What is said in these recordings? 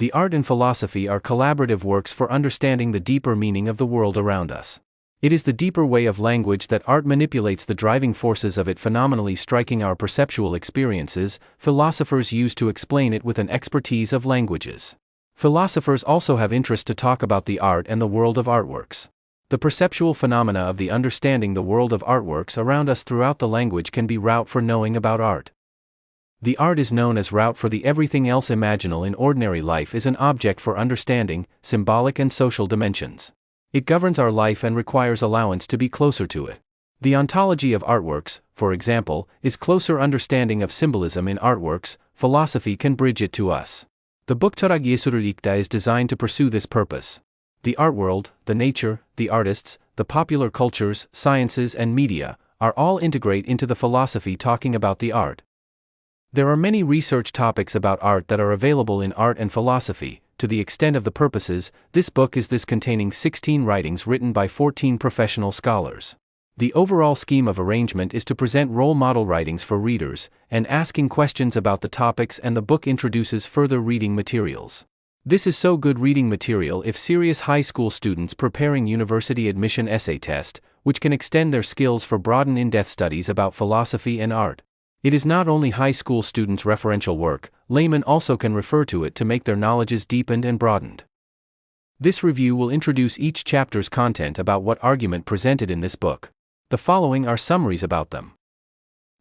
The art and philosophy are collaborative works for understanding the deeper meaning of the world around us. It is the deeper way of language that art manipulates the driving forces of it phenomenally striking our perceptual experiences. Philosophers use to explain it with an expertise of languages. Philosophers also have interest to talk about the art and the world of artworks. The perceptual phenomena of the understanding the world of artworks around us throughout the language can be route for knowing about art. The art is known as route for the everything else imaginal in ordinary life is an object for understanding, symbolic and social dimensions. It governs our life and requires allowance to be closer to it. The ontology of artworks, for example, is closer understanding of symbolism in artworks. Philosophy can bridge it to us. The book Turag Yesururikta is designed to pursue this purpose. The art world, the nature, the artists, the popular cultures, sciences and media, are all integrate into the philosophy talking about the art. There are many research topics about art that are available in art and philosophy. To the extent of the purposes, this book is containing 16 writings written by 14 professional scholars. The overall scheme of arrangement is to present role model writings for readers, and asking questions about the topics, and the book introduces further reading materials. This is so good reading material if serious high school students preparing university admission essay test, which can extend their skills for broaden in-depth studies about philosophy and art. It is not only high school students' referential work, laymen also can refer to it to make their knowledges deepened and broadened. This review will introduce each chapter's content about what argument presented in this book. The following are summaries about them.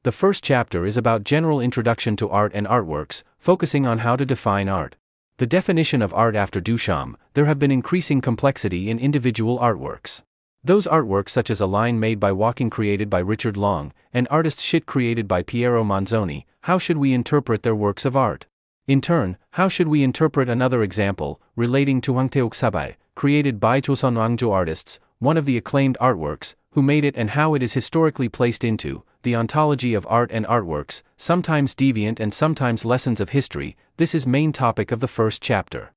The first chapter is about general introduction to art and artworks, focusing on how to define art. The definition of art after Duchamp, there have been increasing complexity in individual artworks. Those artworks such as A Line Made by Walking created by Richard Long, and Artist's Shit created by Piero Manzoni, how should we interpret their works of art? In turn, how should we interpret another example, relating to Hangteok Sabay, created by Choson Wangjo artists, one of the acclaimed artworks, who made it and how it is historically placed into the ontology of art and artworks, sometimes deviant and sometimes lessons of history. This is main topic of the first chapter.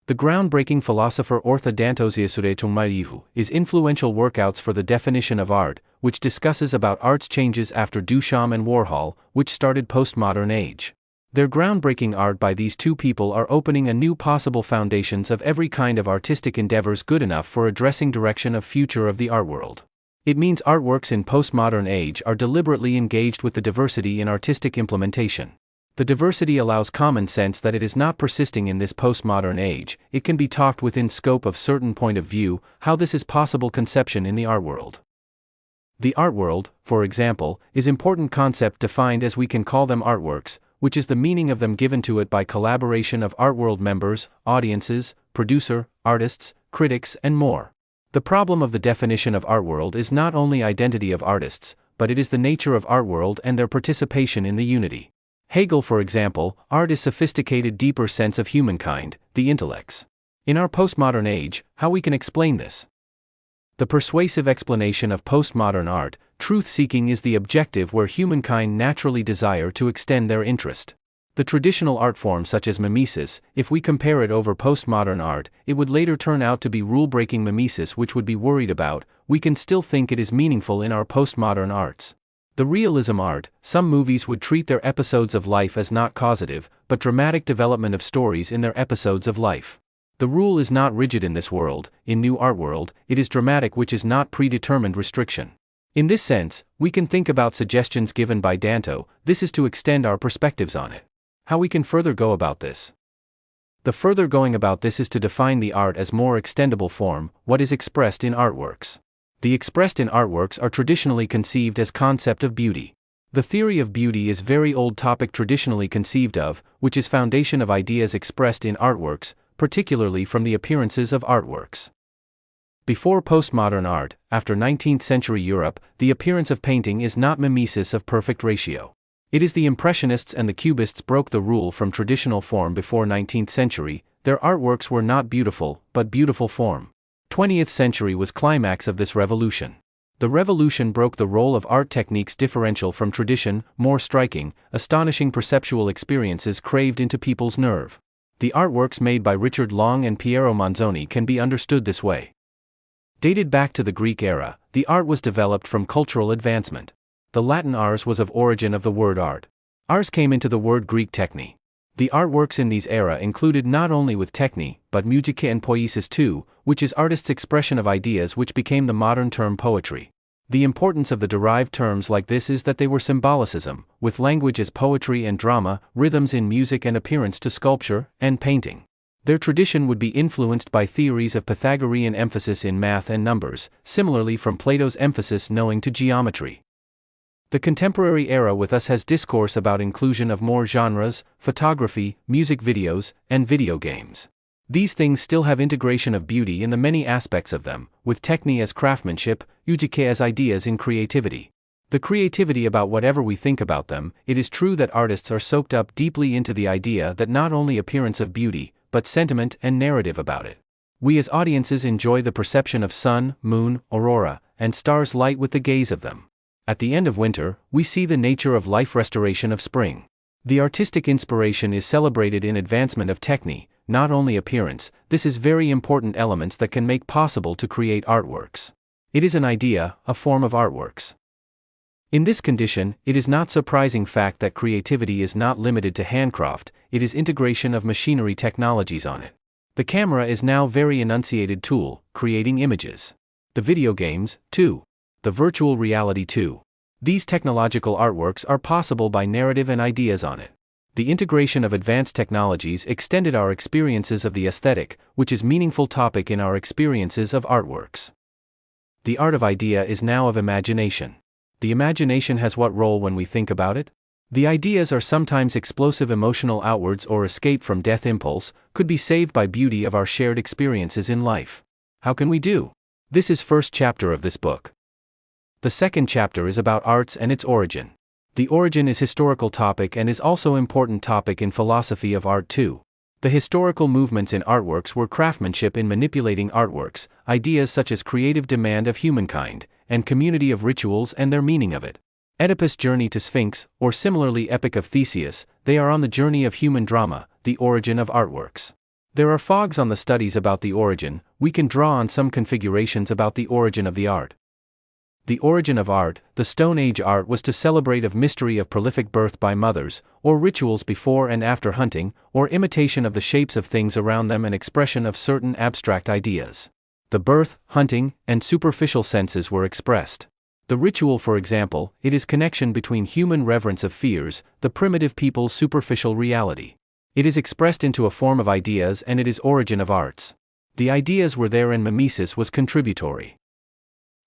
The groundbreaking philosopher Ortha Dantosiasure Tungmarihu is influential workouts for the definition of art, which discusses about art's changes after Duchamp and Warhol, which started postmodern age. Their groundbreaking art by these two people are opening a new possible foundations of every kind of artistic endeavors good enough for addressing direction of future of the art world. It means artworks in postmodern age are deliberately engaged with the diversity in artistic implementation. The diversity allows common sense that it is not persisting in this postmodern age, it can be talked within scope of certain point of view, how this is possible conception in the art world. The art world, for example, is important concept defined as we can call them artworks, which is the meaning of them given to it by collaboration of art world members, audiences, producer, artists, critics and more. The problem of the definition of art world is not only identity of artists, but it is the nature of art world and their participation in the unity. Hegel, for example, art is sophisticated deeper sense of humankind, the intellects. In our postmodern age, how we can explain this? The persuasive explanation of postmodern art, truth-seeking is the objective where humankind naturally desire to extend their interest. The traditional art form such as mimesis, if we compare it over postmodern art, it would later turn out to be rule-breaking mimesis which would be worried about, we can still think it is meaningful in our postmodern arts. The realism art, some movies would treat their episodes of life as not causative, but dramatic development of stories in their episodes of life. The rule is not rigid in this world, in new art world, it is dramatic which is not predetermined restriction. In this sense, we can think about suggestions given by Danto, this is to extend our perspectives on it. How we can further go about this? The further going about this is to define the art as more extendable form, what is expressed in artworks. The expressed in artworks are traditionally conceived as concept of beauty. The theory of beauty is very old topic traditionally conceived of, which is foundation of ideas expressed in artworks, particularly from the appearances of artworks. Before postmodern art, after 19th century Europe, the appearance of painting is not mimesis of perfect ratio. It is the Impressionists and the Cubists broke the rule from traditional form before 19th century, their artworks were not beautiful, but beautiful form. 20th century was climax of this revolution. The revolution broke the role of art techniques differential from tradition, more striking, astonishing perceptual experiences craved into people's nerve. The artworks made by Richard Long and Piero Manzoni can be understood this way. Dated back to the Greek era, the art was developed from cultural advancement. The Latin ars was of origin of the word art. Ars came into the word Greek techne. The artworks in these era included not only with techne, but musica and poiesis too, which is artists' expression of ideas which became the modern term poetry. The importance of the derived terms like this is that they were symbolicism, with language as poetry and drama, rhythms in music and appearance to sculpture and painting. Their tradition would be influenced by theories of Pythagorean emphasis in math and numbers, similarly from Plato's emphasis knowing to geometry. The contemporary era with us has discourse about inclusion of more genres, photography, music videos, and video games. These things still have integration of beauty in the many aspects of them, with techne as craftsmanship, musica as ideas in creativity. The creativity about whatever we think about them. It is true that artists are soaked up deeply into the idea that not only appearance of beauty, but sentiment and narrative about it. We as audiences enjoy the perception of sun, moon, aurora, and stars light with the gaze of them. At the end of winter, we see the nature of life restoration of spring. The artistic inspiration is celebrated in advancement of techne, not only appearance. This is very important elements that can make possible to create artworks. It is an idea, a form of artworks. In this condition, it is not surprising fact that creativity is not limited to handcraft, it is integration of machinery technologies on it. The camera is now very enunciated tool, creating images. The video games, too. The virtual reality too. These technological artworks are possible by narrative and ideas on it. The integration of advanced technologies extended our experiences of the aesthetic, which is meaningful topic in our experiences of artworks. The art of idea is now of imagination. The imagination has what role when we think about it? The ideas are sometimes explosive emotional outwards or escape from death impulse, could be saved by beauty of our shared experiences in life. How can we do? This is first chapter of this book. The second chapter is about arts and its origin. The origin is historical topic and is also important topic in philosophy of art too. The historical movements in artworks were craftsmanship in manipulating artworks, ideas such as creative demand of humankind, and community of rituals and their meaning of it. Oedipus' journey to Sphinx, or similarly Epic of Theseus, they are on the journey of human drama, the origin of artworks. There are fogs on the studies about the origin. We can draw on some configurations about the origin of the art. The origin of art. The Stone Age art was to celebrate of mystery of prolific birth by mothers, or rituals before and after hunting, or imitation of the shapes of things around them and expression of certain abstract ideas. The birth, hunting, and superficial senses were expressed. The ritual, for example, it is connection between human reverence of fears, the primitive people's superficial reality. It is expressed into a form of ideas and it is origin of arts. The ideas were there and mimesis was contributory.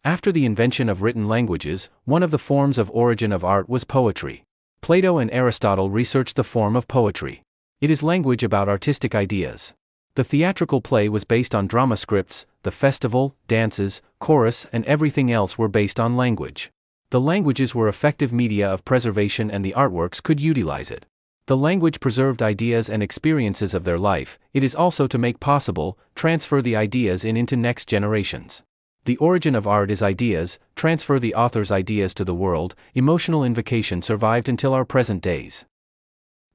After the invention of written languages, one of the forms of origin of art was poetry. Plato and Aristotle researched the form of poetry. It is language about artistic ideas. The theatrical play was based on drama scripts, the festival, dances, chorus, and everything else were based on language. The languages were effective media of preservation and the artworks could utilize it. The language preserved ideas and experiences of their life. It is also to make possible, transfer the ideas into next generations. The origin of art is ideas, transfer the author's ideas to the world, emotional invocation survived until our present days.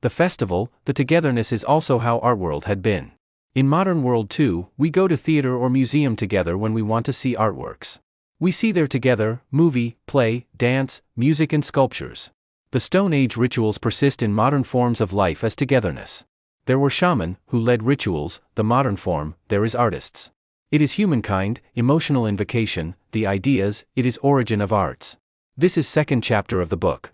The festival, the togetherness is also how our world had been. In modern world too, we go to theater or museum together when we want to see artworks. We see there together, movie, play, dance, music and sculptures. The Stone Age rituals persist in modern forms of life as togetherness. There were shaman, who led rituals, the modern form, there is artists. It is humankind, emotional invocation, the ideas, it is origin of arts. This is second chapter of the book.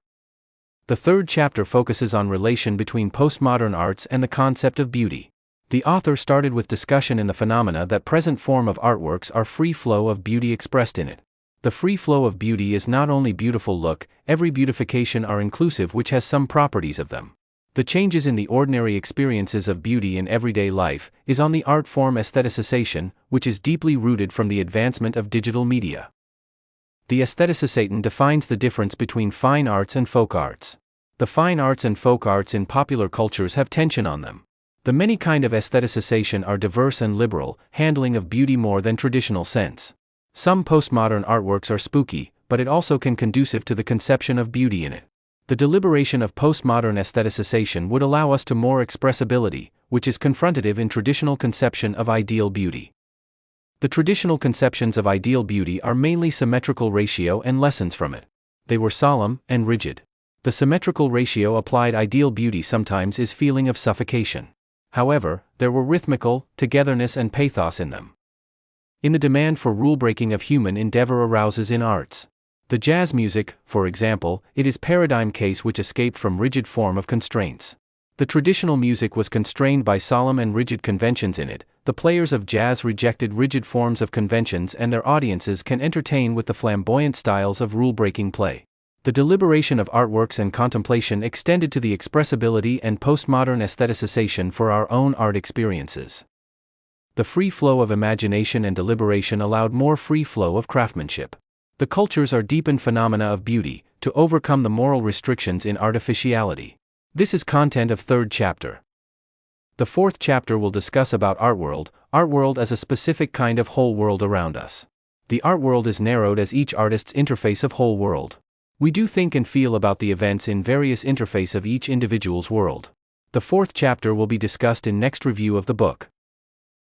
The third chapter focuses on relation between postmodern arts and the concept of beauty. The author started with discussion in the phenomena that present form of artworks are free flow of beauty expressed in it. The free flow of beauty is not only beautiful look, every beautification are inclusive which has some properties of them. The changes in the ordinary experiences of beauty in everyday life is on the art form aestheticization, which is deeply rooted from the advancement of digital media. The aestheticization defines the difference between fine arts and folk arts. The fine arts and folk arts in popular cultures have tension on them. The many kind of aestheticization are diverse and liberal, handling of beauty more than traditional sense. Some postmodern artworks are spooky, but it also can conducive to the conception of beauty in it. The deliberation of postmodern aestheticization would allow us to more expressibility, which is confrontative in traditional conception of ideal beauty. The traditional conceptions of ideal beauty are mainly symmetrical ratio and lessons from it. They were solemn and rigid. The symmetrical ratio applied ideal beauty sometimes is feeling of suffocation. However, there were rhythmical, togetherness and pathos in them. In the demand for rule-breaking of human endeavor arouses in arts. The jazz music, for example, it is paradigm case which escaped from rigid form of constraints. The traditional music was constrained by solemn and rigid conventions in it. The players of jazz rejected rigid forms of conventions and their audiences can entertain with the flamboyant styles of rule-breaking play. The deliberation of artworks and contemplation extended to the expressibility and postmodern aestheticization for our own art experiences. The free flow of imagination and deliberation allowed more free flow of craftsmanship. The cultures are deepened phenomena of beauty, to overcome the moral restrictions in artificiality. This is content of third chapter. The fourth chapter will discuss about Artworld as a specific kind of whole world around us. The art world is narrowed as each artist's interface of whole world. We do think and feel about the events in various interface of each individual's world. The fourth chapter will be discussed in next review of the book.